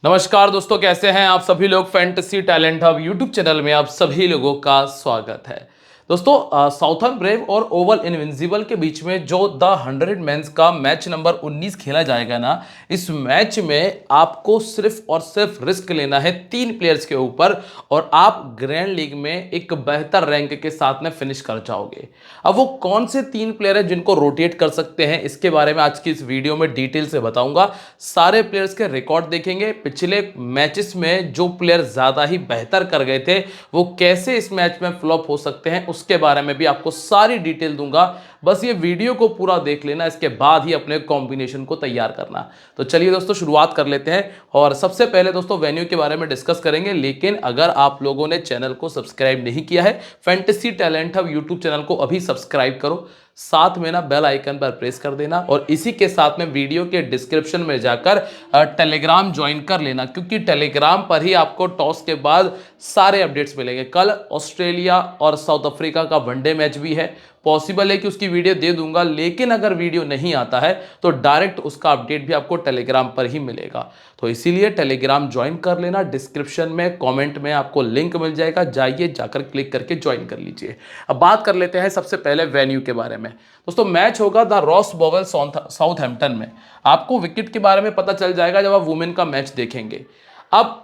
नमस्कार दोस्तों, कैसे हैं आप सभी लोग। Fantasy talent hub YouTube channel में आप सभी लोगों का स्वागत है। दोस्तों, साउथर्न ब्रेव और ओवल इनविंसिबल के बीच में जो द 100 मेंस का मैच नंबर 19 खेला जाएगा ना, इस मैच में आपको सिर्फ और सिर्फ रिस्क लेना है 3 प्लेयर्स के ऊपर और आप ग्रैंड लीग में एक बेहतर रैंक के साथ में फिनिश कर जाओगे। अब वो कौन से 3 प्लेयर हैं जिनको रोटेट कर सकते हैं, इसके बारे में आज की इस वीडियो में डिटेल से बताऊंगा। सारे प्लेयर्स के रिकॉर्ड देखेंगे, पिछले मैचेस में जो प्लेयर ज्यादा ही बेहतर कर गए थे वो कैसे इस मैच में फ्लॉप हो सकते हैं, उसके बारे में भी आपको सारी डिटेल दूंगा। बस ये वीडियो को पूरा देख लेना, इसके बाद ही अपने कॉम्बिनेशन को तैयार करना। तो चलिए दोस्तों, शुरुआत कर लेते हैं। और सबसे पहले दोस्तों वेन्यू के बारे में डिस्कस करेंगे, लेकिन अगर आप लोगों ने चैनल को सब्सक्राइब नहीं किया है, fantasy talent hub YouTube channel को अभी सब्सक्राइब करो, साथ में ना बेल आइकन पर प्रेस कर देना और इसी के साथ में वीडियो के डिस्क्रिप्शन में जाकर टेलीग्राम ज्वाइन कर लेना, क्योंकि टेलीग्राम पर ही आपको टॉस के बाद सारे अपडेट्स मिलेंगे। कल ऑस्ट्रेलिया और साउथ अफ्रीका का वनडे मैच भी है, पॉसिबल है कि उसकी वीडियो दे दूंगा, लेकिन अगर वीडियो नहीं आता है तो डायरेक्ट उसका अपडेट भी आपको टेलीग्राम पर ही मिलेगा। तो इसीलिए टेलीग्राम ज्वाइन कर लेना, डिस्क्रिप्शन में कमेंट में आपको लिंक मिल जाएगा, जाइए जाकर क्लिक करके ज्वाइन कर लीजिए। अब बात कर लेते हैं सबसे पहले वेन्यू के बारे में। दोस्तों मैच होगा द रॉस बोवेल साउथहैम्पटन में। आपको विकेट के बारे में पता चल जाएगा जब आप वुमेन का मैच देखेंगे। अब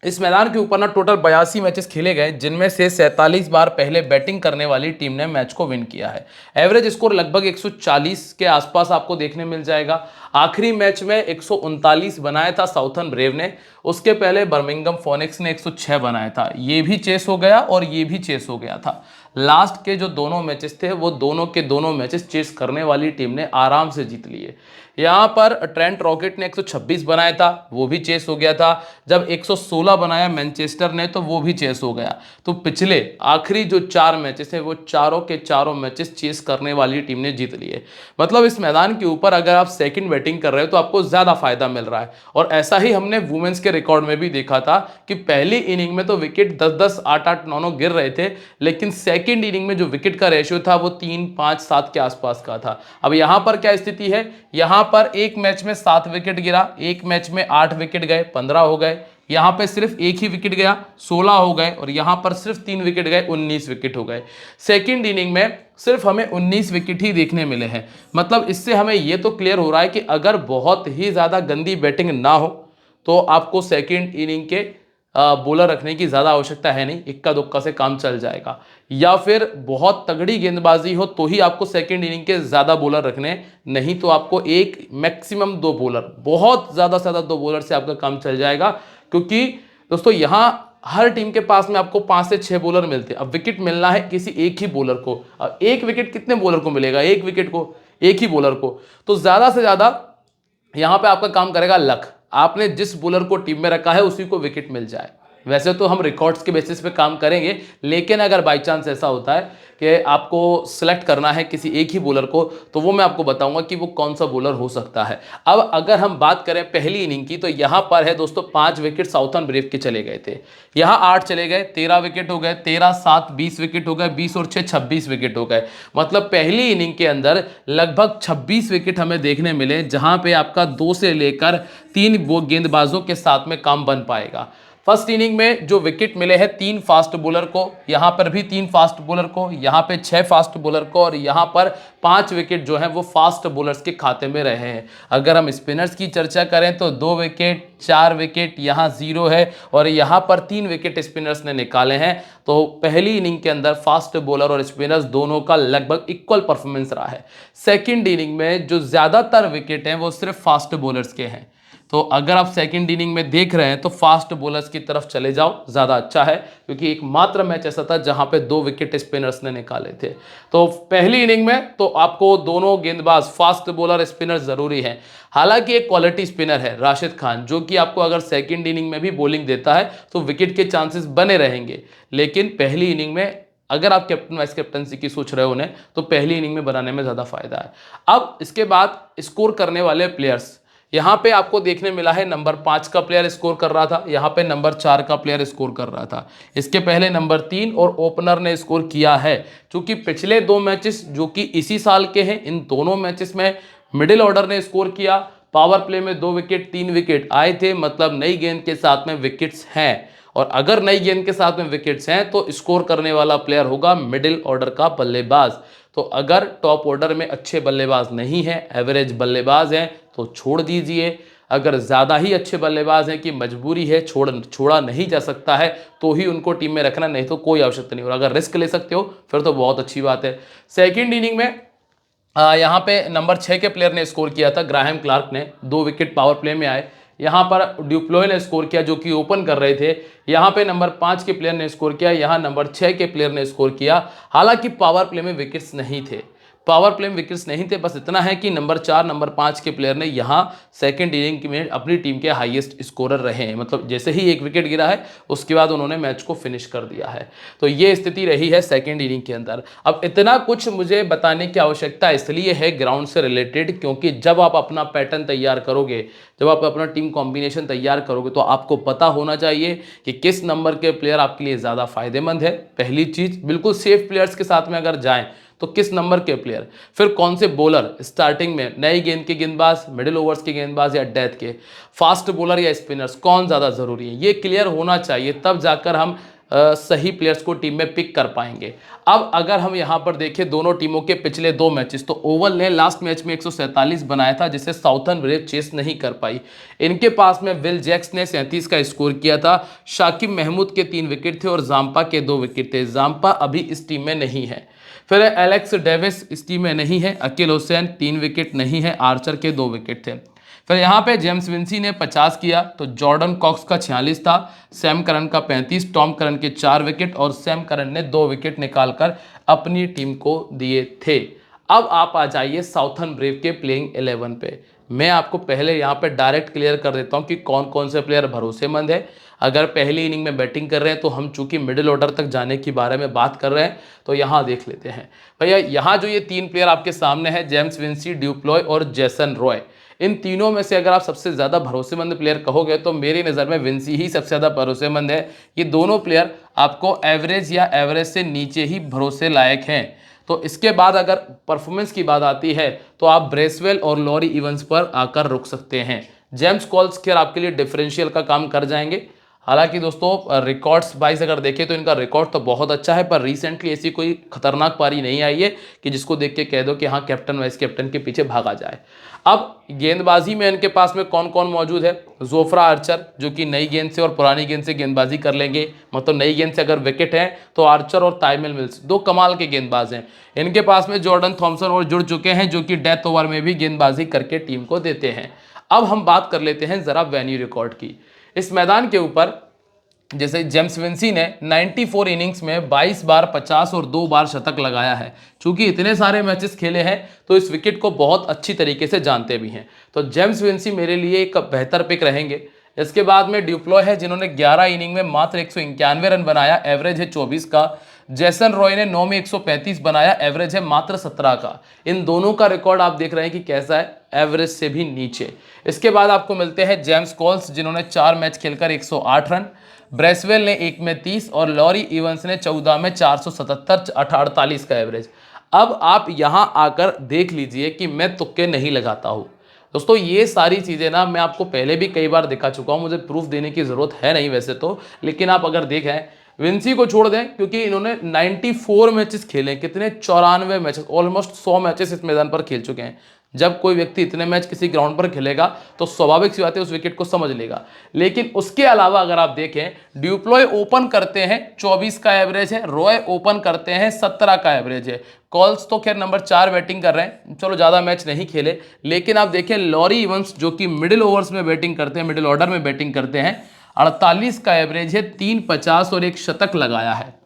इस मैदान के ऊपर ना टोटल 82 मैचेस खेले गए, जिनमें से 47 बार पहले बैटिंग करने वाली टीम ने मैच को विन किया है। एवरेज स्कोर लगभग 140 के आसपास आपको देखने मिल जाएगा। आखिरी मैच में 139 बनाया था साउथर्न ब्रेव ने, उसके पहले बर्मिंघम फोनिक्स ने 106 बनाया था। ये भी चेस हो गया और ये भी चेस हो गया था। लास्ट के जो दोनों मैचेस थे वो दोनों के दोनों मैचेस चेस करने वाली टीम ने आराम से जीत लिए। यहाँ पर ट्रेंट रॉकेट ने 126 बनाया था, वो भी चेस हो गया था। जब 116 बनाया मैनचेस्टर ने तो वो भी चेस हो गया। तो पिछले आखिरी जो 4 मैचेस हैं वो चारों के चारों मैचेस चेस करने वाली टीम ने जीत लिए। मतलब इस मैदान के ऊपर अगर आप सेकंड बैटिंग कर रहे हो तो आपको ज्यादा फायदा मिल रहा है। और ऐसा ही हमने वुमेन्स के रिकॉर्ड में भी देखा था कि पहली इनिंग में तो विकेट 10-10, 8-8, 9-9 गिर रहे थे, लेकिन सेकंड इनिंग में जो विकेट का रेशियो था वो 3, 5, 7 के आसपास का था। अब यहां पर क्या स्थिति है, यहां पर एक मैच में 7 विकेट गिरा, एक मैच में 8 विकेट गए, 15 हो गए। यहां पे सिर्फ एक ही विकेट गया, 16 हो गए, और यहां पर सिर्फ 3 विकेट गए, 19 विकेट हो गए। सेकंड इनिंग में सिर्फ हमें 19 विकेट ही देखने मिले हैं। मतलब इससे हमें यह तो क्लियर हो रहा है कि अगर बहुत ही ज्यादा गंदी बैटिंग ना हो तो आपको सेकंड इनिंग के बॉलर रखने की ज्यादा आवश्यकता है नहीं, इक्का दुक्का से काम चल जाएगा। या फिर बहुत तगड़ी गेंदबाजी हो तो ही आपको सेकंड इनिंग के ज्यादा बॉलर रखने, नहीं तो आपको एक मैक्सिमम 2 बॉलर, बहुत ज्यादा से ज्यादा 2 बॉलर से आपका काम चल जाएगा। क्योंकि दोस्तों यहां हर टीम के पास में आपको 5 से 6 बॉलर मिलते हैं। अब विकेट मिलना है किसी एक ही बॉलर को, अब एक विकेट कितने बॉलर को मिलेगा, एक विकेट को, एक ही बॉलर को। तो ज्यादा से ज्यादा यहां पे आपका काम करेगा लक, आपने जिस बॉलर को टीम में रखा है उसी को विकेट मिल जाए। वैसे तो हम रिकॉर्ड्स के बेसिस पे काम करेंगे, लेकिन अगर बाई चांस ऐसा होता है कि आपको सिलेक्ट करना है किसी एक ही बॉलर को, तो वो मैं आपको बताऊंगा कि वो कौन सा बॉलर हो सकता है। अब अगर हम बात करें पहली इनिंग की, तो यहां पर है दोस्तों 5 विकेट साउथर्न ब्रेव के चले गए थे, यहां 8 चले गए, 13 विकेट हो गए, 13, 7, 20 विकेट हो गए, 20 और 6, 26 विकेट हो गए। मतलब पहली इनिंग के अंदर लगभग 26 विकेट हमें देखने मिले, जहां पे आपका 2 से लेकर 3 गेंदबाजों के साथ में काम बन पाएगा। फर्स्ट इनिंग में जो विकेट मिले हैं 3 फास्ट बॉलर को, यहां पर भी 3 फास्ट बॉलर को, यहां पे 6 फास्ट बॉलर को, और यहां पर 5 विकेट जो है वो फास्ट बॉलर्स के खाते में रहे हैं। अगर हम स्पिनर्स की चर्चा करें तो 2 विकेट, 4 विकेट, यहां 0 है, और यहां पर 3 विकेट स्पिनर्स ने निकाले हैं। तो पहली इनिंग के अंदर फास्ट बॉलर और स्पिनर्स दोनों का लगभग इक्वल परफॉर्मेंस रहा है। सेकेंड इनिंग में जो ज्यादातर विकेट हैं वो सिर्फ फास्ट बॉलर्स के हैं। तो अगर आप सेकंड इनिंग में देख रहे हैं तो फास्ट बॉलर्स की तरफ चले जाओ, ज़्यादा अच्छा है, क्योंकि एक मात्र मैच ऐसा था जहां पे 2 विकेट स्पिनर्स ने निकाले थे। तो पहली इनिंग में तो आपको दोनों गेंदबाज फास्ट बॉलर स्पिनर जरूरी है। हालांकि एक क्वालिटी स्पिनर है राशिद खान, जो कि आपको अगर सेकंड इनिंग में भी बॉलिंग देता है तो विकेट के चांसेस बने रहेंगे। लेकिन पहली इनिंग में अगर आप कैप्टन वाइस कैप्टनसी की सोच रहे हो उन्हें, तो पहली इनिंग में बनाने में ज़्यादा फायदा है। अब इसके बाद स्कोर करने वाले प्लेयर्स, यहां पे आपको देखने मिला है नंबर 5 का प्लेयर स्कोर कर रहा था, यहां पे नंबर 4 का प्लेयर स्कोर कर रहा था, इसके पहले नंबर 3 और ओपनर ने स्कोर किया है। क्योंकि पिछले 2 मैचेस जो कि इसी साल के हैं, इन दोनों मैचेस में मिडिल ऑर्डर ने स्कोर किया, पावर प्ले में 2 विकेट 3 विकेट आए थे, मतलब नई गेंद के साथ में विकेट्स हैं। और अगर नई गेंद के साथ में विकेट्स हैं तो स्कोर करने वाला प्लेयर होगा मिडिल ऑर्डर का बल्लेबाज। तो अगर टॉप ऑर्डर में अच्छे बल्लेबाज नहीं है, एवरेज बल्लेबाज हैं, तो छोड़ दीजिए। अगर ज़्यादा ही अच्छे बल्लेबाज हैं कि मजबूरी है, छोड़ा नहीं जा सकता है, तो ही उनको टीम में रखना, नहीं तो कोई आवश्यकता नहीं। और अगर रिस्क ले सकते हो फिर तो बहुत अच्छी बात है। सेकेंड इनिंग में यहाँ पे नंबर 6 के प्लेयर ने स्कोर किया था, ग्राहम क्लार्क ने 2 विकेट पावर प्ले में आए। यहाँ पर ड्यूप्लोय ने स्कोर किया जो कि ओपन कर रहे थे। यहाँ पे नंबर 5 के प्लेयर ने स्कोर किया, यहाँ नंबर 6 के प्लेयर ने स्कोर किया। हालांकि पावर प्ले में विकेट्स नहीं थे, पावर प्ले में विकेट्स नहीं थे, बस इतना है कि नंबर 4 नंबर 5 के प्लेयर ने यहाँ सेकंड इनिंग में अपनी टीम के हाईएस्ट स्कोरर रहे हैं। मतलब जैसे ही एक विकेट गिरा है उसके बाद उन्होंने मैच को फिनिश कर दिया है। तो ये स्थिति रही है सेकंड इनिंग के अंदर। अब इतना कुछ मुझे बताने की आवश्यकता इसलिए है ग्राउंड से रिलेटेड, क्योंकि जब आप अपना पैटर्न तैयार करोगे, जब आप अपना टीम कॉम्बिनेशन तैयार करोगे, तो आपको पता होना चाहिए कि किस नंबर के प्लेयर आपके लिए ज़्यादा फायदेमंद है। पहली चीज़, बिल्कुल सेफ प्लेयर्स के साथ में अगर जाएं तो किस नंबर के प्लेयर, फिर कौन से बॉलर स्टार्टिंग में, नई गेंद के गेंदबाज, मिडिल ओवर्स के गेंदबाज या डेथ के, फास्ट बॉलर या स्पिनर्स, कौन ज़्यादा ज़रूरी है, ये क्लियर होना चाहिए। तब जाकर हम सही प्लेयर्स को टीम में पिक कर पाएंगे। अब अगर हम यहाँ पर देखें दोनों टीमों के पिछले 2 मैचेस, तो ओवल ने लास्ट मैच में 147 बनाया था, जिसे साउथर्न ब्रेव चेस नहीं कर पाई। इनके पास में विल जैक्स ने 37 का स्कोर किया था। शाकिब महमूद के 3 विकेट थे और जाम्पा के 2 विकेट थे। जाम्पा अभी इस टीम में नहीं है। फिर एलेक्स डेविस इस टीम में नहीं है। अकील हुसैन 3 विकेट नहीं है। आर्चर के 2 विकेट थे। फिर यहाँ पे जेम्स विंसी ने 50 किया, तो जॉर्डन कॉक्स का 46 था, सैम करन का 35, टॉम करन के 4 विकेट और सैम करन ने 2 विकेट निकालकर अपनी टीम को दिए थे। अब आप आ जाइए साउथर्न ब्रेव के प्लेइंग 11 पे। मैं आपको पहले यहाँ पे डायरेक्ट क्लियर कर देता हूँ कि कौन कौन से प्लेयर भरोसेमंद है। अगर पहली इनिंग में बैटिंग कर रहे हैं तो हम चूंकि मिडिल ऑर्डर तक जाने के बारे में बात कर रहे हैं, तो यहाँ देख लेते हैं भैया। यहाँ जो ये 3 प्लेयर आपके सामने हैं, जेम्स विंसी, ड्यूप्लॉय और जेसन रॉय, इन तीनों में से अगर आप सबसे ज़्यादा भरोसेमंद प्लेयर कहोगे तो मेरी नज़र में विंसी ही सबसे ज़्यादा भरोसेमंद है। ये दोनों प्लेयर आपको एवरेज या एवरेज से नीचे ही भरोसे लायक हैं। तो इसके बाद अगर परफॉर्मेंस की बात आती है तो आप ब्रेसवेल और लॉरी इवंस पर आकर रुक सकते हैं। जेम्स कॉल्सकर आपके लिए डिफरेंशियल का काम कर जाएंगे। हालांकि दोस्तों रिकॉर्ड्स वाइज अगर देखें तो इनका रिकॉर्ड तो बहुत अच्छा है, पर रिसेंटली ऐसी कोई खतरनाक पारी नहीं आई है कि जिसको देख के कह दो कि हाँ कैप्टन वाइस कैप्टन के पीछे भागा जाए। अब गेंदबाजी में इनके पास में कौन कौन मौजूद है? जोफ्रा आर्चर, जो कि नई गेंद से और पुरानी गेंद से गेंदबाजी कर लेंगे। मतलब नई गेंद से अगर विकेट है तो आर्चर और ताइमल मिल्स 2 कमाल के गेंदबाज हैं। इनके पास में जॉर्डन थॉमसन और जुड़ चुके हैं, जो कि डेथ ओवर में भी गेंदबाजी करके टीम को देते हैं। अब हम बात कर लेते हैं जरा वेन्यू रिकॉर्ड की। इस मैदान के ऊपर जैसे जेम्स विंसी ने 94 इनिंग्स में 22 बार 50 और 2 बार शतक लगाया है। चूंकि इतने सारे मैचेस खेले हैं तो इस विकेट को बहुत अच्छी तरीके से जानते भी हैं। तो जेम्स विंसी मेरे लिए एक बेहतर पिक रहेंगे। इसके बाद में ड्यूप्लॉय है, जिन्होंने 11 इनिंग में मात्र 191 रन बनाया, एवरेज है 24 का। जेसन रॉय ने 9 में 135 बनाया, एवरेज है मात्र 17 का। इन दोनों का रिकॉर्ड आप देख रहे हैं कि कैसा है, एवरेज से भी नीचे। इसके बाद आपको मिलते हैं जेम्स कॉल्स, जिन्होंने 4 मैच खेलकर 108 रन। ब्रेसवेल ने 1 में 30 और लॉरी इवंस ने 14 में 477, 48 का एवरेज। अब आप यहां आकर देख लीजिए कि मैं तुक्के नहीं लगाता हूं दोस्तों। ये सारी चीज़ें ना मैं आपको पहले भी कई बार दिखा चुका हूं, मुझे प्रूफ देने की ज़रूरत है नहीं वैसे तो। लेकिन आप अगर देखें, विंसी को छोड़ दें क्योंकि इन्होंने 94 मैचेस खेले, कितने 94 मैचेस, ऑलमोस्ट 100 मैचेस इस मैदान पर खेल चुके हैं। जब कोई व्यक्ति इतने मैच किसी ग्राउंड पर खेलेगा तो स्वाभाविक सी बात है उस विकेट को समझ लेगा। लेकिन उसके अलावा अगर आप देखें, ड्यूप्लॉय ओपन करते हैं 24 का एवरेज है, रॉय ओपन करते हैं 17 का एवरेज है। कॉल्स तो खैर नंबर 4 बैटिंग कर रहे हैं, चलो ज़्यादा मैच नहीं खेले। लेकिन आप देखें लॉरी इवंस, जो कि मिडिल ओवर्स में बैटिंग करते हैं, मिडिल ऑर्डर में बैटिंग करते हैं, 48 का एवरेज है, 3 50 और 1 शतक लगाया है।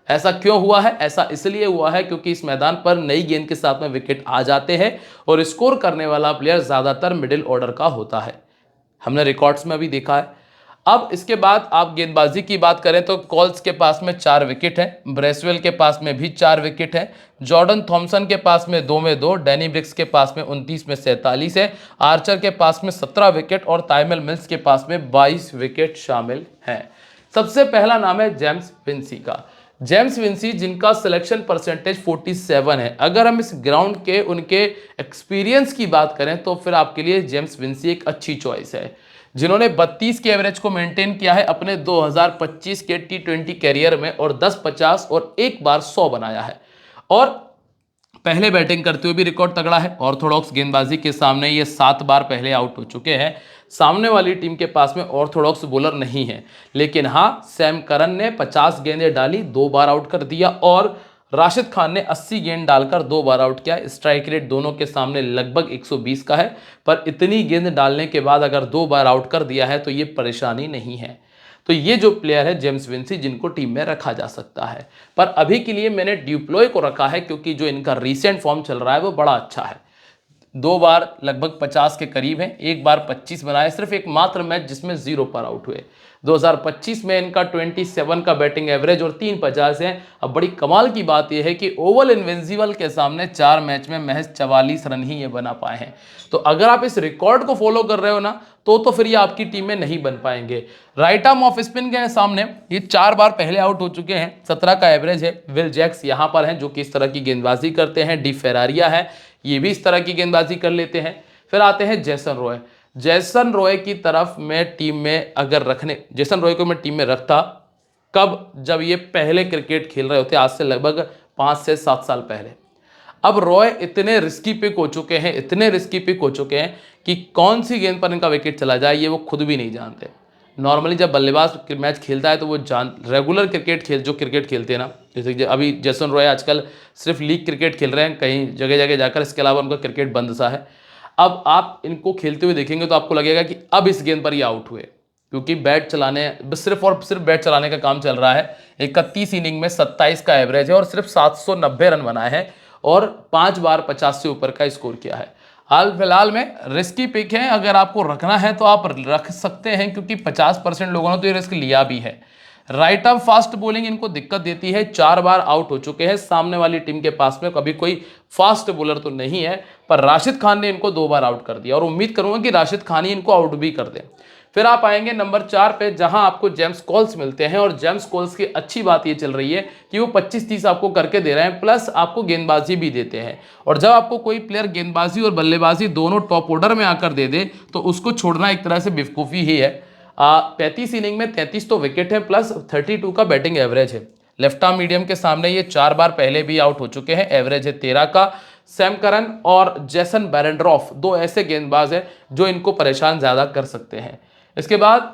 ऐसा क्यों हुआ है? ऐसा इसलिए हुआ है क्योंकि इस मैदान पर नई गेंद के साथ में विकेट आ जाते हैं और स्कोर करने वाला प्लेयर ज़्यादातर मिडिल ऑर्डर का होता है। हमने रिकॉर्ड्स में भी देखा है। अब इसके बाद आप गेंदबाजी की बात करें तो कॉल्स के पास में 4 विकेट है, ब्रेसवेल के पास में भी 4 विकेट है, जॉर्डन थॉमसन के पास में 2 में 2, डैनी ब्रिक्स के पास में 29 में 47 है, आर्चर के पास में 17 विकेट और ताइमल मिल्स के पास में 22 विकेट शामिल हैं। सबसे पहला नाम है जेम्स विंसी का। जेम्स विंसी जिनका सिलेक्शन परसेंटेज 47 है, अगर हम इस ग्राउंड के उनके एक्सपीरियंस की बात करें तो फिर आपके लिए जेम्स विंसी एक अच्छी चॉइस है, जिन्होंने 32 के एवरेज को मेंटेन किया है अपने 2025 के T20 कैरियर में और 10, 50 और एक बार 100 बनाया है। और पहले बैटिंग करते हुए भी रिकॉर्ड तगड़ा है। ऑर्थोडॉक्स गेंदबाजी के सामने ये 7 बार पहले आउट हो चुके हैं। सामने वाली टीम के पास में ऑर्थोडॉक्स बॉलर नहीं है, लेकिन हाँ, सैम करन ने 50 गेंदें डाली, 2 बार आउट कर दिया और राशिद खान ने 80 गेंद डालकर 2 बार आउट किया। स्ट्राइक रेट दोनों के सामने लगभग 120 का है, पर इतनी गेंद डालने के बाद अगर 2 बार आउट कर दिया है तो ये परेशानी नहीं है। तो ये जो प्लेयर है जेम्स विंसी, जिनको टीम में रखा जा सकता है। पर अभी के लिए मैंने ड्यूप्लोय को रखा है क्योंकि जो इनका रीसेंट फॉर्म चल रहा है वो बड़ा अच्छा है। 2 बार लगभग 50 के करीब है, 1 बार 25 बनाए, सिर्फ एक मात्र मैच जिसमें 0 पर आउट हुए। 2025 में इनका 27 का बैटिंग एवरेज और 3 50 है। अब बड़ी कमाल की बात यह है कि ओवल इनविंसिबल के सामने 4 मैच में महज 44 रन ही ये बना पाए हैं। तो अगर आप इस रिकॉर्ड को फॉलो कर रहे हो ना, तो फिर ये आपकी टीम में नहीं बन पाएंगे। राइट आर्म ऑफ स्पिन के सामने ये 4 बार पहले आउट हो चुके हैं, 17 का एवरेज है। विल जैक्स यहाँ पर हैं जो कि इस तरह की गेंदबाजी करते हैं। डी फेरारिया है, ये भी इस तरह की गेंदबाजी कर लेते हैं। फिर आते हैं जेसन रॉय। जेसन रॉय की तरफ मैं टीम में अगर जेसन रॉय को मैं टीम में रखता कब, जब ये पहले क्रिकेट खेल रहे होते, आज से लगभग 5 से 7 साल पहले। अब रॉय इतने रिस्की पिक हो चुके हैं, इतने रिस्की पिक हो चुके हैं कि कौन सी गेंद पर इनका विकेट चला जाए ये वो खुद भी नहीं जानते। नॉर्मली जब बल्लेबाज मैच खेलता है तो वो रेगुलर क्रिकेट खेलते हैं ना, जैसे अभी जेसन रॉय आजकल सिर्फ लीग क्रिकेट खेल रहे हैं कहीं जगह जगह जाकर, इसके अलावा उनका क्रिकेट बंद सा है। अब आप इनको खेलते हुए देखेंगे तो आपको लगेगा कि अब इस गेंद पर ये आउट हुए, क्योंकि बैट चलाने सिर्फ और सिर्फ बैट चलाने का काम चल रहा है। 31 इनिंग में 27 का एवरेज है और सिर्फ 790 रन बनाए हैं और 5 बार 50 से ऊपर का स्कोर किया है। हाल फिलहाल में रिस्की पिक है, अगर आपको रखना है तो आप रख सकते हैं, क्योंकि 50% लोगों ने तो ये रिस्क लिया भी है। राइट आर्म फास्ट बॉलिंग इनको दिक्कत देती है, 4 बार आउट हो चुके हैं। सामने वाली टीम के पास में कभी कोई फास्ट बॉलर तो नहीं है, पर राशिद खान ने इनको 2 बार आउट कर दिया और उम्मीद करूंगा कि राशिद खान ही इनको आउट भी कर दें। फिर आप आएंगे नंबर 4 पे, जहां आपको जेम्स कॉल्स मिलते हैं। और जेम्स कॉल्स की अच्छी बात ये चल रही है कि वो 25-30 आपको करके दे रहे हैं, प्लस आपको गेंदबाजी भी देते हैं। और जब आपको कोई प्लेयर गेंदबाजी और बल्लेबाजी दोनों टॉप ऑर्डर में आकर दे दे तो उसको छोड़ना एक तरह से बेवकूफ़ी ही है। 35 इनिंग में 33 तो विकेट है, प्लस 32 का बैटिंग एवरेज है। लेफ्ट आर्म मीडियम के सामने ये 4 बार पहले भी आउट हो चुके हैं, एवरेज है 13 का। सैम करन और जेसन बेरेंड्रॉफ 2 ऐसे गेंदबाज हैं जो इनको परेशान ज़्यादा कर सकते हैं। इसके बाद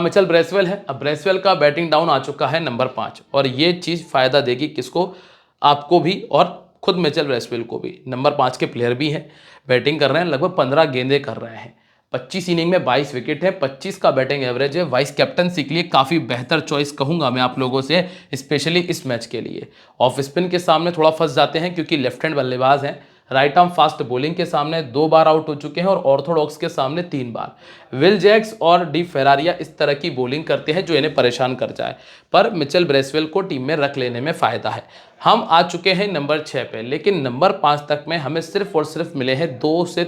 मिचेल ब्रेसवेल है। अब ब्रेसवेल का बैटिंग डाउन आ चुका है नंबर 5, और ये चीज़ फ़ायदा देगी किसको, आपको भी और खुद मिचेल ब्रेसवेल को भी। नंबर 5 के प्लेयर भी हैं, बैटिंग कर रहे हैं, लगभग 15 गेंदें कर रहे हैं। 25 इनिंग में 22 विकेट है, 25 का बैटिंग एवरेज है। वाइस कैप्टनसी के लिए काफ़ी बेहतर चॉइस कहूंगा मैं आप लोगों से, स्पेशली इस मैच के लिए। ऑफ स्पिन के सामने थोड़ा फंस जाते हैं क्योंकि लेफ्ट हैंड बल्लेबाज हैं। राइट आर्म फास्ट बॉलिंग के सामने 2 बार आउट हो चुके हैं और ऑर्थोडॉक्स के सामने 3 बार। विल जैक्स और डी फेरारिया इस तरह की बॉलिंग करते हैं जो इन्हें परेशान कर जाए, पर मिचेल ब्रेसवेल को टीम में रख लेने में फ़ायदा है। हम आ चुके हैं नंबर 6 पे, लेकिन नंबर 5 तक में हमें सिर्फ और सिर्फ मिले हैं 2 से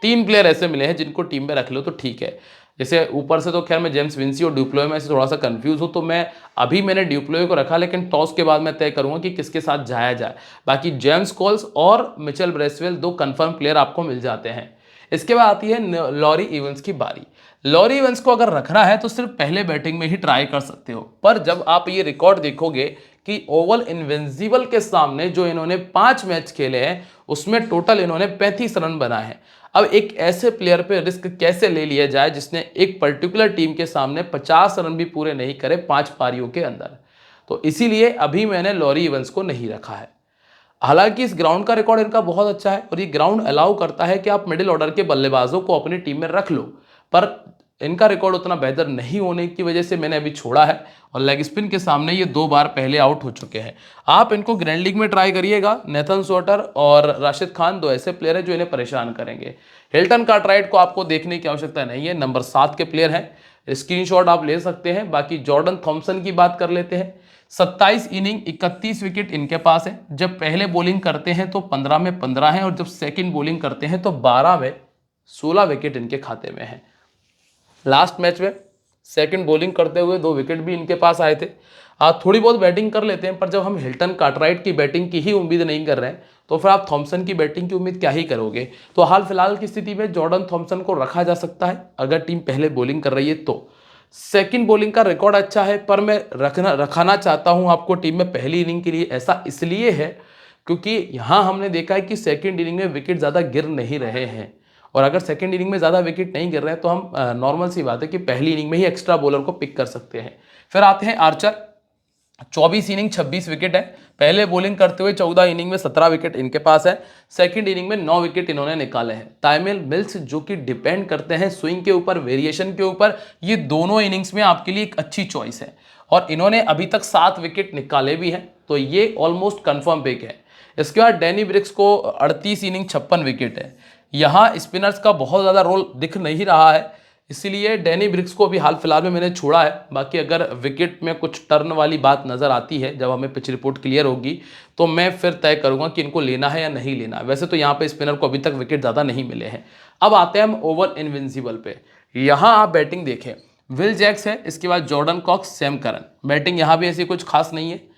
3 प्लेयर ऐसे मिले हैं जिनको टीम में रख लो तो ठीक है। जैसे ऊपर से तो खैर मैं जेम्स विंसी और ड्यूप्लोय में से थोड़ा सा कंफ्यूज हूँ, तो मैंने ड्यूप्लोय को रखा, लेकिन टॉस के बाद मैं तय करूंगा कि किसके साथ जाया जाए। बाकी जेम्स कॉल्स और मिचेल ब्रेसवेल 2 कंफर्म प्लेयर आपको मिल जाते हैं। इसके बाद आती है लॉरी इवंस की बारी। लॉरी इवंस को अगर रखना है तो सिर्फ पहले बैटिंग में ही ट्राई कर सकते हो, पर जब आप ये रिकॉर्ड देखोगे कि ओवल इनविंसिबल के सामने जो इन्होंने 5 मैच खेले हैं उसमें टोटल इन्होंने 35 रन बनाए हैं। अब एक ऐसे प्लेयर पे रिस्क कैसे ले लिया जाए जिसने एक पर्टिकुलर टीम के सामने 50 रन भी पूरे नहीं करे 5 पारियों के अंदर। तो इसीलिए अभी मैंने लॉरी इवंस को नहीं रखा है। हालांकि इस ग्राउंड का रिकॉर्ड इनका बहुत अच्छा है और ये ग्राउंड अलाउ करता है कि आप मिडिल ऑर्डर के बल्लेबाजों को अपनी टीम में रख लो, पर इनका रिकॉर्ड उतना बेहतर नहीं होने की वजह से मैंने अभी छोड़ा है। और लेग स्पिन के सामने ये 2 बार पहले आउट हो चुके हैं। आप इनको ग्रैंड लीग में ट्राई करिएगा। नेथन सोटर और राशिद खान 2 ऐसे प्लेयर हैं जो इन्हें परेशान करेंगे। हिल्टन कार्टराइट को आपको देखने की आवश्यकता नहीं है, नंबर 7 के प्लेयर हैं, स्क्रीनशॉट आप ले सकते हैं। बाकी जॉर्डन थॉमसन की बात कर लेते हैं। 27 इनिंग 31 विकेट इनके पास है। जब पहले बॉलिंग करते हैं तो 15 में 15 हैं, और जब सेकंड बॉलिंग करते हैं तो 12 में 16 विकेट इनके खाते में है। लास्ट मैच में सेकंड बॉलिंग करते हुए 2 विकेट भी इनके पास आए थे। थोड़ी बहुत बैटिंग कर लेते हैं, पर जब हम हिल्टन कार्टराइट की बैटिंग की ही उम्मीद नहीं कर रहे हैं तो फिर आप थॉमसन की बैटिंग की उम्मीद क्या ही करोगे। तो हाल फिलहाल की स्थिति में जॉर्डन थॉमसन को रखा जा सकता है अगर टीम पहले बॉलिंग कर रही है तो। सेकंड बॉलिंग का रिकॉर्ड अच्छा है, पर मैं रखाना चाहता हूं आपको टीम में पहली इनिंग के लिए। ऐसा इसलिए है क्योंकि यहां हमने देखा है कि सेकंड इनिंग में विकेट ज़्यादा गिर नहीं रहे हैं, और अगर सेकंड इनिंग में ज़्यादा विकेट नहीं गिर रहे हैं तो हम नॉर्मल सी बात है कि पहली इनिंग में ही एक्स्ट्रा बॉलर को पिक कर सकते हैं। फिर आते हैं आर्चर। 24 इनिंग 26 विकेट है। पहले बॉलिंग करते हुए 14 इनिंग में 17 विकेट इनके पास है। सेकंड इनिंग में 9 विकेट इन्होंने निकाले हैं। ताइमिल मिल्स जो कि डिपेंड करते हैं स्विंग के ऊपर, वेरिएशन के ऊपर, ये दोनों इनिंग्स में आपके लिए एक अच्छी चॉइस है, और इन्होंने अभी तक 7 विकेट निकाले भी हैं, तो ये ऑलमोस्ट कंफर्म पिक है। इसके बाद डैनी ब्रिक्स को 38 इनिंग 56 विकेट है। यहाँ स्पिनर्स का बहुत ज़्यादा रोल दिख नहीं रहा है, इसीलिए डैनी ब्रिक्स को अभी हाल फिलहाल में मैंने छोड़ा है। बाकी अगर विकेट में कुछ टर्न वाली बात नज़र आती है, जब हमें पिच रिपोर्ट क्लियर होगी, तो मैं फिर तय करूंगा कि इनको लेना है या नहीं लेना। वैसे तो यहाँ पे स्पिनर को अभी तक विकेट ज़्यादा नहीं मिले हैं। अब आते हैं हम ओवर इनविंसिबल पे। यहाँ आप बैटिंग देखें, विल जैक्स है, इसके बाद Jordan Cox, Sam Curran. Batting यहाँ भी ऐसी कुछ खास नहीं है।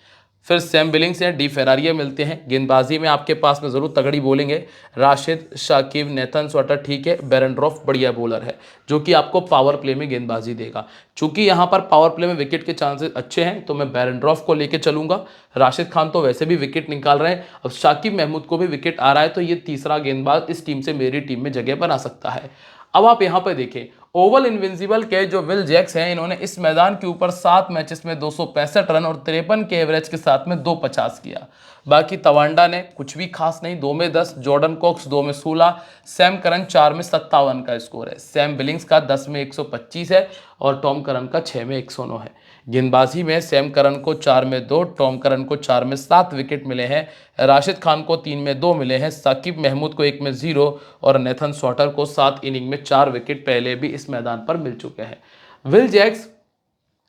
फिर सैम बिलिंग्स हैं, डी फेरारिया मिलते हैं। गेंदबाजी में आपके पास में ज़रूर तगड़ी बॉलिंग है। राशिद, शाकिब, नेथन स्वाटर ठीक है। बेरेंड्रॉफ बढ़िया बॉलर है जो कि आपको पावर प्ले में गेंदबाजी देगा। चूंकि यहाँ पर पावर प्ले में विकेट के चांसेस अच्छे हैं तो मैं बेरेंड्रॉफ को लेके चलूंगा। राशिद खान तो वैसे भी विकेट निकाल रहे हैं, अब शाकिब महमूद को भी विकेट आ रहा है, तो ये तीसरा गेंदबाज इस टीम से मेरी टीम में जगह बना सकता है। अब आप यहाँ पर देखें, ओवल इनविंसिबल के जो विल जैक्स हैं, इन्होंने इस मैदान के ऊपर 7 मैचेस में 265 रन और 53 के एवरेज के साथ में 250 किया। बाकी तवांडा ने कुछ भी खास नहीं, 2 में 10, जॉर्डन कॉक्स 2 में 16, सैम करन 4 में 57 का स्कोर है। सैम बिलिंग्स का 10 में 125 है और टॉम करन का 6 में 109 है। गेंदबाजी में सैम करन को 4 में 2, टॉम करन को 4 में 7 विकेट मिले हैं। राशिद खान को 3 में 2 मिले हैं। साकिब महमूद को 1 में 0 और नेथन स्वाटर को 7 इनिंग में 4 विकेट पहले भी इस मैदान पर मिल चुके हैं। विल जैक्स,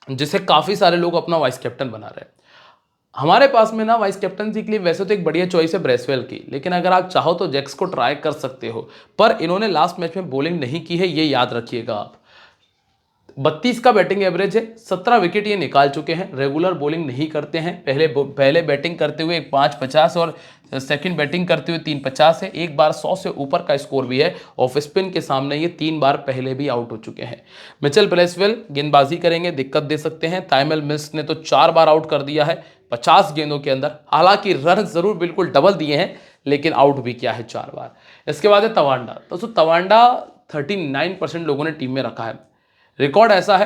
जिसे काफ़ी सारे लोग अपना वाइस कैप्टन बना रहे हैं, हमारे पास में ना वाइस कैप्टनसी के लिए वैसे तो एक बढ़िया चॉइस है ब्रेसवेल की, लेकिन अगर आप चाहो तो जैक्स को ट्राई कर सकते हो, पर इन्होंने लास्ट मैच में बॉलिंग नहीं की है, ये याद रखिएगा आप। 32 का बैटिंग एवरेज है, 17 विकेट ये निकाल चुके हैं। रेगुलर बॉलिंग नहीं करते हैं। पहले बैटिंग करते हुए 5.50 और सेकंड बैटिंग करते हुए 3.50 है। एक बार 100 से ऊपर का स्कोर भी है। ऑफ स्पिन के सामने ये 3 बार पहले भी आउट हो चुके हैं। मिचेल ब्रेसवेल गेंदबाजी करेंगे, दिक्कत दे सकते हैं। ताइमल मिल्स ने तो 4 बार आउट कर दिया है 50 गेंदों के अंदर। हालांकि रन जरूर बिल्कुल डबल दिए हैं, लेकिन आउट भी किया है 4 बार। इसके बाद है तवांडा। तो तवांडा 39% लोगों ने टीम में रखा है। रिकॉर्ड ऐसा है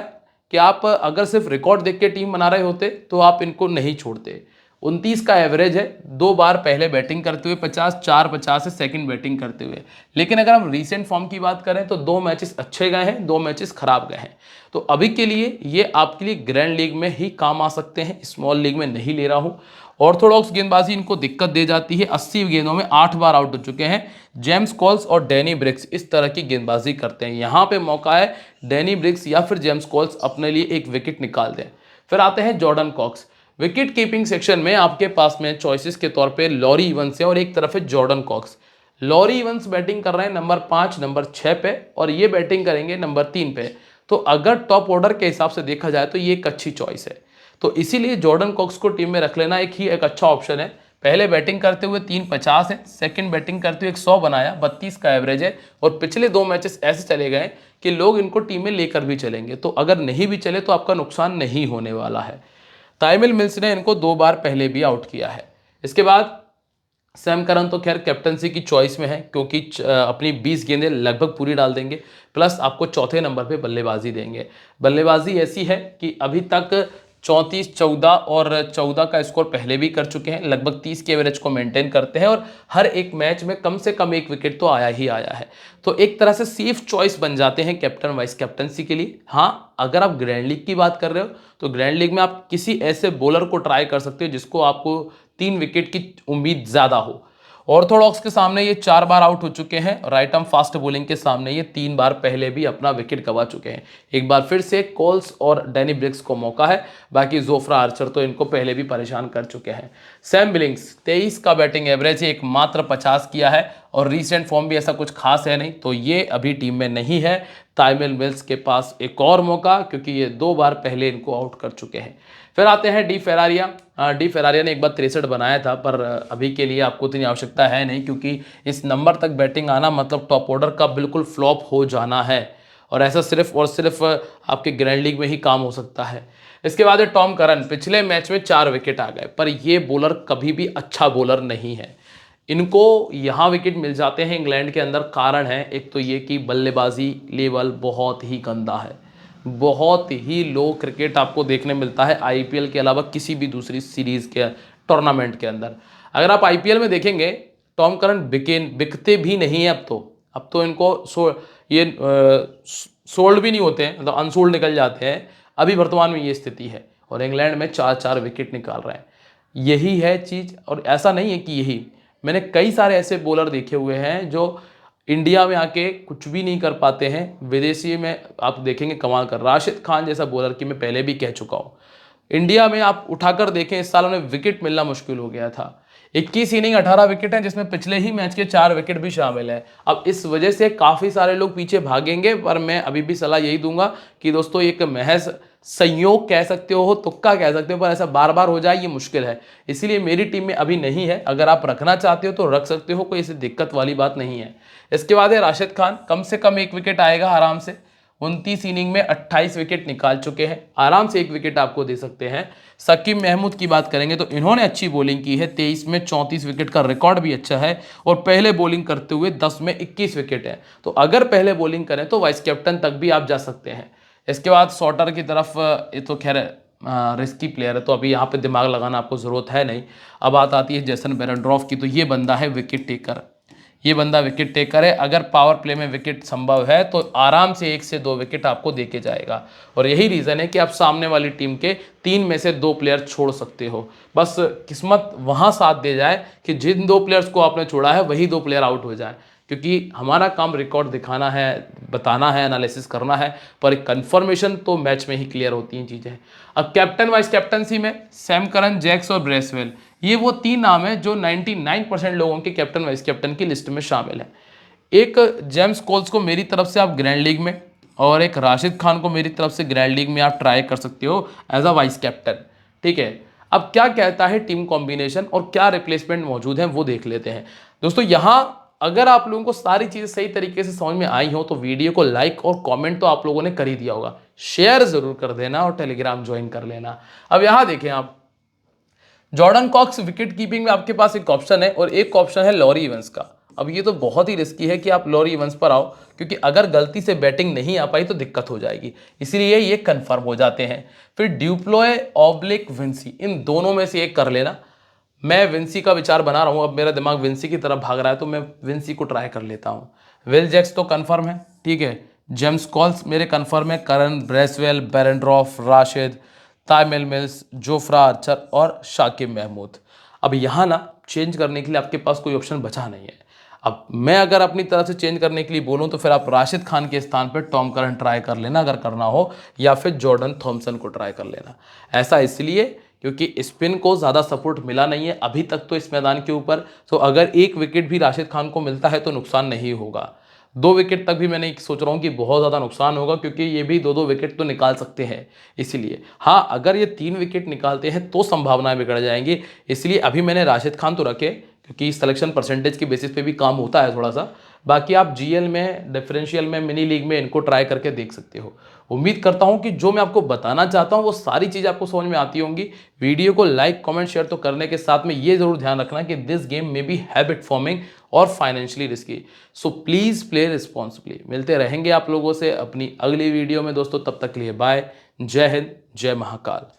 कि आप अगर सिर्फ रिकॉर्ड देख के टीम बना रहे होते तो आप इनको नहीं छोड़ते। 29 का एवरेज है, 2 बार पहले बैटिंग करते हुए 50, 4.50 है सेकंड बैटिंग करते हुए। लेकिन अगर हम रीसेंट फॉर्म की बात करें तो 2 मैचेस अच्छे गए हैं, 2 मैचेस खराब गए हैं। तो अभी के लिए ये आपके लिए ग्रैंड लीग में ही काम आ सकते हैं, स्मॉल लीग में नहीं ले रहा हूँ। ऑर्थोडॉक्स गेंदबाजी इनको दिक्कत दे जाती है। 80 गेंदों में 8 बार आउट हो चुके हैं। जेम्स कॉल्स और डैनी ब्रिक्स इस तरह की गेंदबाजी करते हैं। यहाँ पे मौका है डैनी ब्रिक्स या फिर जेम्स कॉल्स अपने लिए एक विकेट निकाल दें। फिर आते हैं Jordan Cox. Wicket keeping section में आपके पास में चॉइसेस के तौर पे लॉरी इवंस है और एक तरफ है Jordan Cox. Laurie Evans batting कर रहे हैं नंबर 5, नंबर 6 पे, और ये बैटिंग करेंगे नंबर 3 पे। तो अगर टॉप ऑर्डर के हिसाब से देखा जाए तो ये एक अच्छी चॉइस है। तो इसीलिए जॉर्डन कॉक्स को टीम में रख लेना एक अच्छा ऑप्शन है। पहले बैटिंग करते हुए 3.50 है, सेकंड बैटिंग करते हुए 100 बनाया, 32 का एवरेज है, और पिछले 2 मैचेस ऐसे चले गए कि लोग इनको टीम में लेकर भी चलेंगे। तो अगर नहीं भी चले तो आपका नुकसान नहीं होने वाला है। ताइमिल मिल्स ने इनको 2 बार पहले भी आउट किया है। इसके बाद सैम करन तो खैर कैप्टनसी की चॉइस में है, क्योंकि अपनी 20 गेंदें लगभग पूरी डाल देंगे, प्लस आपको चौथे नंबर पे बल्लेबाजी देंगे। बल्लेबाजी ऐसी है कि अभी तक 34, 14 और 14 का स्कोर पहले भी कर चुके हैं। लगभग 30 के एवरेज को मेंटेन करते हैं और हर एक मैच में कम से कम 1 विकेट तो आया ही आया है। तो एक तरह से सेफ चॉइस बन जाते हैं कैप्टन वाइस कैप्टनसी के लिए। हाँ, अगर आप ग्रैंड लीग की बात कर रहे हो तो ग्रैंड लीग में आप किसी ऐसे बॉलर को ट्राई कर सकते हो जिसको आपको 3 विकेट की उम्मीद ज़्यादा हो। ऑर्थोडॉक्स के सामने ये 4 बार आउट हो चुके हैं। राइट आर्म फास्ट बॉलिंग के सामने ये 3 बार पहले भी अपना विकेट गंवा चुके हैं। एक बार फिर से कॉल्स और डैनी ब्रिक्स को मौका है। बाकी जोफ्रा आर्चर तो इनको पहले भी परेशान कर चुके हैं। सैम बिलिंग्स 23 का बैटिंग एवरेज है, एक मात्र 50 किया है और रीसेंट फॉर्म भी ऐसा कुछ खास है नहीं, तो ये अभी टीम में नहीं है। ताइमल मिल्स के पास एक और मौका, क्योंकि ये 2 बार पहले इनको आउट कर चुके हैं। फिर आते हैं डी फेरारिया। डी फेरारिया ने एक बार 63 बनाया था, पर अभी के लिए आपको इतनी आवश्यकता है नहीं, क्योंकि इस नंबर तक बैटिंग आना मतलब टॉप ऑर्डर का बिल्कुल फ्लॉप हो जाना है, और ऐसा सिर्फ और सिर्फ आपके ग्रैंड लीग में ही काम हो सकता है। इसके बाद है टॉम करन। पिछले मैच में 4 विकेट आ गए, पर ये बॉलर कभी भी अच्छा बॉलर नहीं है। इनको यहाँ विकेट मिल जाते हैं इंग्लैंड के अंदर, कारण है एक तो ये कि बल्लेबाजी लेवल बहुत ही गंदा है, बहुत ही लो क्रिकेट आपको देखने मिलता है आईपीएल के अलावा किसी भी दूसरी सीरीज़ के टूर्नामेंट के अंदर। अगर आप आईपीएल में देखेंगे, टॉम करन बिकते भी नहीं है अब तो इनको सोल्ड भी नहीं होते हैं, मतलब अनसोल्ड निकल जाते हैं। अभी वर्तमान में ये स्थिति है, और इंग्लैंड में 4-4 विकेट निकाल रहे हैं। यही है चीज़, और ऐसा नहीं है कि यही, मैंने कई सारे ऐसे बॉलर देखे हुए हैं जो इंडिया में आके कुछ भी नहीं कर पाते हैं, विदेशी में आप देखेंगे कमाल कर। राशिद खान जैसा बॉलर की मैं पहले भी कह चुका हूँ, इंडिया में आप उठाकर देखें इस साल उन्हें विकेट मिलना मुश्किल हो गया था। 21 इनिंग 18 विकेट हैं, जिसमें पिछले ही मैच के 4 विकेट भी शामिल हैं। अब इस वजह से काफ़ी सारे लोग पीछे भागेंगे, पर मैं अभी भी सलाह यही दूंगा कि दोस्तों एक महज संयोग कह सकते हो, तुक्का कह सकते हो, पर ऐसा बार बार हो जाए ये मुश्किल है। इसीलिए मेरी टीम में अभी नहीं है। अगर आप रखना चाहते हो तो रख सकते हो, कोई ऐसी दिक्कत वाली बात नहीं है। इसके बाद है राशिद खान। कम से कम 1 विकेट आएगा आराम से। 29 इनिंग में 28 विकेट निकाल चुके हैं, आराम से 1 विकेट आपको दे सकते हैं। शकीब महमूद की बात करेंगे तो इन्होंने अच्छी बॉलिंग की है, 23 में 34 विकेट का रिकॉर्ड भी अच्छा है, और पहले बॉलिंग करते हुए 10 में 21 विकेट है। तो अगर पहले बॉलिंग करें तो वाइस कैप्टन तक भी आप जा सकते हैं। इसके बाद शॉर्टर की तरफ, ये तो खैर रिस्की प्लेयर है, तो अभी यहाँ पे दिमाग लगाना आपको ज़रूरत है नहीं। अब बात आती है जेसन बेरेंड्रॉफ की, तो ये बंदा है विकेट टेकर। ये बंदा विकेट टेकर है। अगर पावर प्ले में विकेट संभव है तो आराम से 1 से 2 विकेट आपको देके जाएगा, और यही रीज़न है कि आप सामने वाली टीम के 3 में से 2 प्लेयर छोड़ सकते हो। बस किस्मत वहाँ साथ दे जाए कि जिन 2 प्लेयर्स को आपने छोड़ा है वही 2 प्लेयर आउट हो जाए, क्योंकि हमारा काम रिकॉर्ड दिखाना है, बताना है, एनालिसिस करना है, पर कंफर्मेशन तो मैच में ही क्लियर होती हैं चीज़ें। अब कैप्टन वाइस कैप्टनसी में सैम करन, जैक्स और ब्रेसवेल, ये वो 3 नाम हैं जो 99% लोगों के कैप्टन वाइस कैप्टन की लिस्ट में शामिल है। एक जेम्स कोल्स को मेरी तरफ से आप ग्रैंड लीग में, और एक राशिद खान को मेरी तरफ से ग्रैंड लीग में आप ट्राई कर सकते हो एज अ वाइस कैप्टन, ठीक है। अब क्या कहता है टीम कॉम्बिनेशन और क्या रिप्लेसमेंट मौजूद है वो देख लेते हैं। दोस्तों यहाँ अगर आप लोगों को सारी चीज़ें सही तरीके से समझ में आई हो तो वीडियो को लाइक और कमेंट तो आप लोगों ने कर ही दिया होगा, शेयर ज़रूर कर देना और टेलीग्राम ज्वाइन कर लेना। अब यहाँ देखें आप, जॉर्डन कॉक्स विकेट कीपिंग में आपके पास एक ऑप्शन है, और एक ऑप्शन है लॉरी इवंस का। अब ये तो बहुत ही रिस्की है कि आप लॉरी इवंस पर आओ, क्योंकि अगर गलती से बैटिंग नहीं आ पाई तो दिक्कत हो जाएगी, इसलिए ये कंफर्म हो जाते हैं। फिर ड्यूप्लोय ऑब्लिक विंसी, इन दोनों में से एक कर लेना। मैं विंसी का विचार बना रहा हूँ, अब मेरा दिमाग विंसी की तरफ भाग रहा है तो मैं विंसी को ट्राई कर लेता हूँ। विल जैक्स तो कंफर्म है, ठीक है। जेम्स कॉल्स मेरे कंफर्म है, Curran, Bracewell, Behrendorff, Rashid, Tymal Mills, Jofra Archer और शाकिब महमूद। अब यहाँ ना चेंज करने के लिए आपके पास कोई ऑप्शन बचा नहीं है। अब मैं अगर अपनी तरफ से चेंज करने के लिए बोलूँ तो फिर आप राशिद खान के स्थान पर टॉम करन ट्राई कर लेना अगर करना हो, या फिर जॉर्डन थॉमसन को ट्राई कर लेना। ऐसा इसलिए क्योंकि स्पिन को ज़्यादा सपोर्ट मिला नहीं है अभी तक तो इस मैदान के ऊपर, तो अगर 1 विकेट भी राशिद खान को मिलता है तो नुकसान नहीं होगा। 2 विकेट तक भी मैंने सोच रहा हूँ कि बहुत ज़्यादा नुकसान होगा, क्योंकि ये भी 2-2 विकेट तो निकाल सकते हैं। इसीलिए हाँ, अगर ये 3 विकेट निकालते हैं तो संभावनाएं बिगड़ जाएंगी, इसलिए अभी मैंने राशिद खान तो रखे, क्योंकि सिलेक्शन परसेंटेज के बेसिस पे भी काम होता है थोड़ा सा। बाकी आप जीएल में, डिफरेंशियल में, मिनी लीग में इनको ट्राई करके देख सकते हो। उम्मीद करता हूं कि जो मैं आपको बताना चाहता हूं वो सारी चीज़ आपको समझ में आती होंगी। वीडियो को लाइक, कमेंट, शेयर तो करने के साथ में ये जरूर ध्यान रखना कि दिस गेम में बी हैबिट फॉर्मिंग और financially risky, so please play responsibly. मिलते रहेंगे आप लोगों से अपनी अगली वीडियो में दोस्तों, तब तक के लिए बाय। जय हिंद, जय महाकाल।